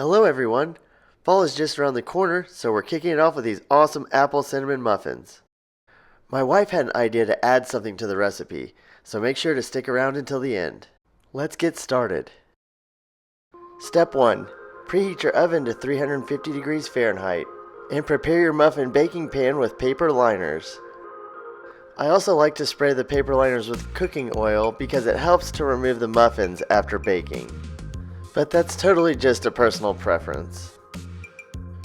Hello everyone! Fall is just around the corner, so we're kicking it off with these awesome Apple Cinnamon Muffins. My wife had an idea to add something to the recipe, so make sure to stick around until the end. Let's get started. Step 1. Preheat your oven to 350 degrees Fahrenheit and prepare your muffin baking pan with paper liners. I also like to spray the paper liners with cooking oil because it helps to remove the muffins after baking. But that's totally just a personal preference.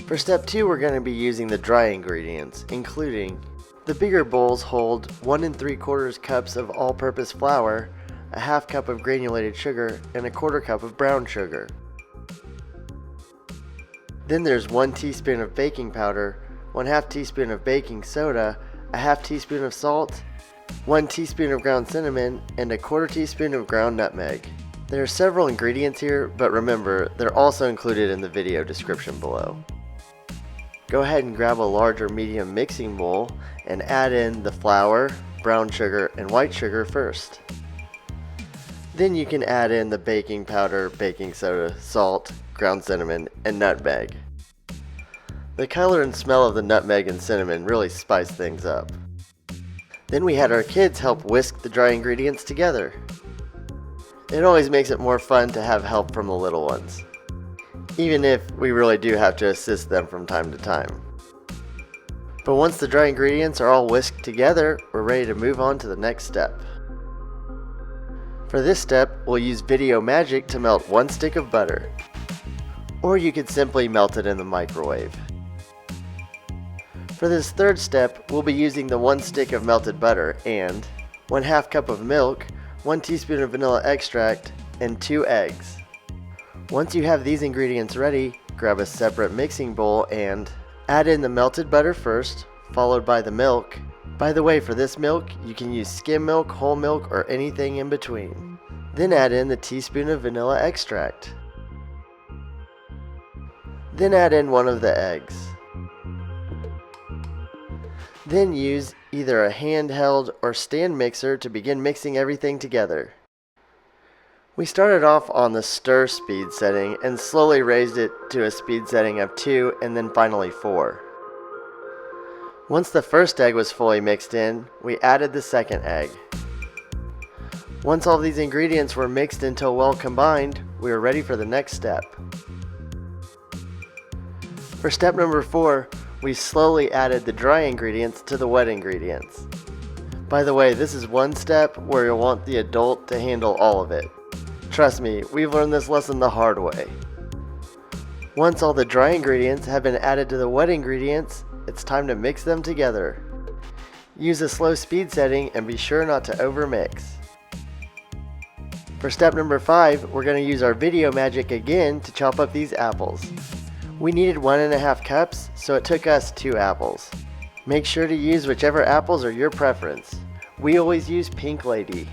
For step 2, we're going to be using the dry ingredients, including the bigger bowls hold 1 3/4 cups of all-purpose flour, a half cup of granulated sugar, and a 1/4 cup of brown sugar. Then there's 1 teaspoon of baking powder, 1/2 teaspoon of baking soda, a 1/2 teaspoon of salt, 1 teaspoon of ground cinnamon, and a 1/4 teaspoon of ground nutmeg. There are several ingredients here, but remember, they're also included in the video description below. Go ahead and grab a large or medium mixing bowl and add in the flour, brown sugar, and white sugar first. Then you can add in the baking powder, baking soda, salt, ground cinnamon, and nutmeg. The color and smell of the nutmeg and cinnamon really spice things up. Then we had our kids help whisk the dry ingredients together. It always makes it more fun to have help from the little ones, even if we really do have to assist them from time to time. But once the dry ingredients are all whisked together, we're ready to move on to the next step. For this step, we'll use Video Magic to melt 1 stick of butter, or you could simply melt it in the microwave. For this third step, we'll be using the 1 stick of melted butter and 1/2 cup of milk, 1 teaspoon of vanilla extract, and 2 eggs. Once you have these ingredients ready, grab a separate mixing bowl and add in the melted butter first, followed by the milk. By the way, for this milk, you can use skim milk, whole milk, or anything in between. Then add in the teaspoon of vanilla extract. Then add in 1 of the eggs. Then use either a handheld or stand mixer to begin mixing everything together. We started off on the stir speed setting and slowly raised it to a speed setting of 2 and then finally 4. Once the first egg was fully mixed in, we added the second egg. Once all these ingredients were mixed until well combined, we were ready for the next step. For step number 4, we slowly added the dry ingredients to the wet ingredients. By the way, this is one step where you'll want the adult to handle all of it. Trust me, we've learned this lesson the hard way. Once all the dry ingredients have been added to the wet ingredients, it's time to mix them together. Use a slow speed setting and be sure not to overmix. For step number 5, we're going to use our Video Magic again to chop up these apples. We needed 1.5 cups, so it took us 2 apples. Make sure to use whichever apples are your preference. We always use Pink Lady.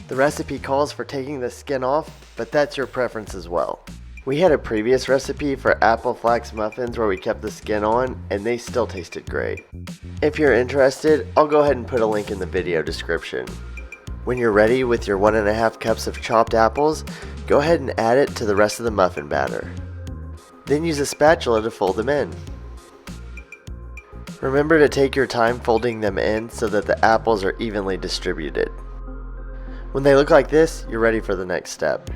The recipe calls for taking the skin off, but that's your preference as well. We had a previous recipe for Apple Flax Muffins where we kept the skin on, and they still tasted great. If you're interested, I'll go ahead and put a link in the video description. When you're ready with your 1.5 cups of chopped apples, go ahead and add it to the rest of the muffin batter. Then use a spatula to fold them in. Remember to take your time folding them in so that the apples are evenly distributed. When they look like this, you're ready for the next step.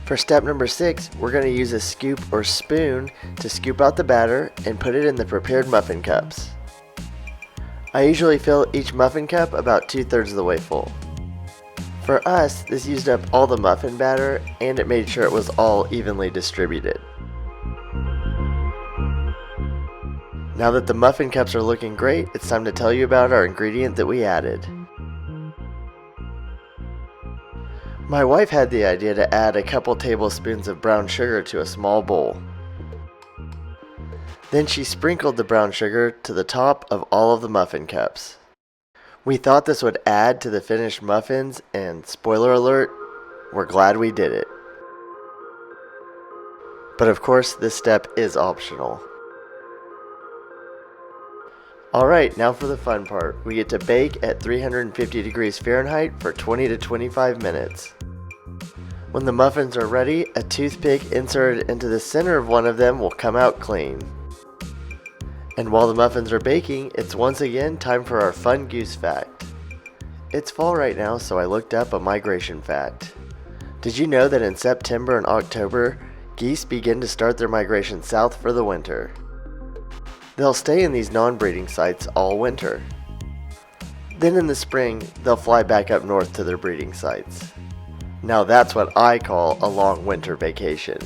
For step number 6, we're going to use a scoop or spoon to scoop out the batter and put it in the prepared muffin cups. I usually fill each muffin cup about 2/3 of the way full. For us, this used up all the muffin batter and it made sure it was all evenly distributed. Now that the muffin cups are looking great, it's time to tell you about our ingredient that we added. My wife had the idea to add a couple tablespoons of brown sugar to a small bowl. Then she sprinkled the brown sugar to the top of all of the muffin cups. We thought this would add to the finished muffins, and spoiler alert, we're glad we did it. But of course, this step is optional. Alright, now for the fun part. We get to bake at 350 degrees Fahrenheit for 20 to 25 minutes. When the muffins are ready, a toothpick inserted into the center of one of them will come out clean. And while the muffins are baking, it's once again time for our fun Goose Fact. It's fall right now, so I looked up a migration fact. Did you know that in September and October, geese begin to start their migration south for the winter? They'll stay in these non-breeding sites all winter. Then in the spring, they'll fly back up north to their breeding sites. Now that's what I call a long winter vacation.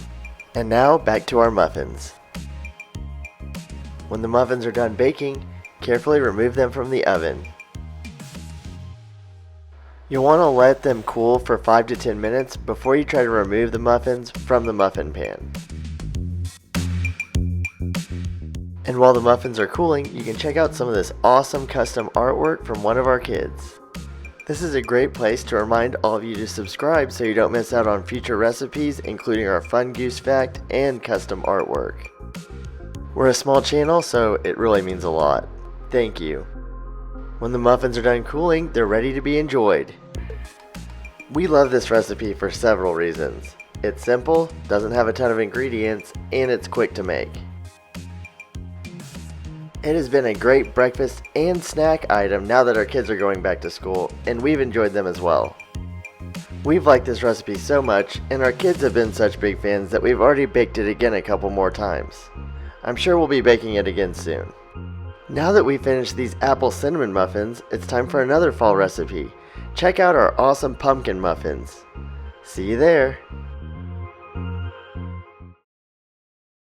And now back to our muffins. When the muffins are done baking, carefully remove them from the oven. You'll want to let them cool for 5 to 10 minutes before you try to remove the muffins from the muffin pan. And while the muffins are cooling, you can check out some of this awesome custom artwork from one of our kids. This is a great place to remind all of you to subscribe so you don't miss out on future recipes, including our fun Goose Fact and custom artwork. We're a small channel, so it really means a lot. Thank you. When the muffins are done cooling, they're ready to be enjoyed. We love this recipe for several reasons. It's simple, doesn't have a ton of ingredients, and it's quick to make. It has been a great breakfast and snack item now that our kids are going back to school, and we've enjoyed them as well. We've liked this recipe so much, and our kids have been such big fans that we've already baked it again a couple more times. I'm sure we'll be baking it again soon. Now that we've finished these apple cinnamon muffins, it's time for another fall recipe. Check out our awesome pumpkin muffins. See you there!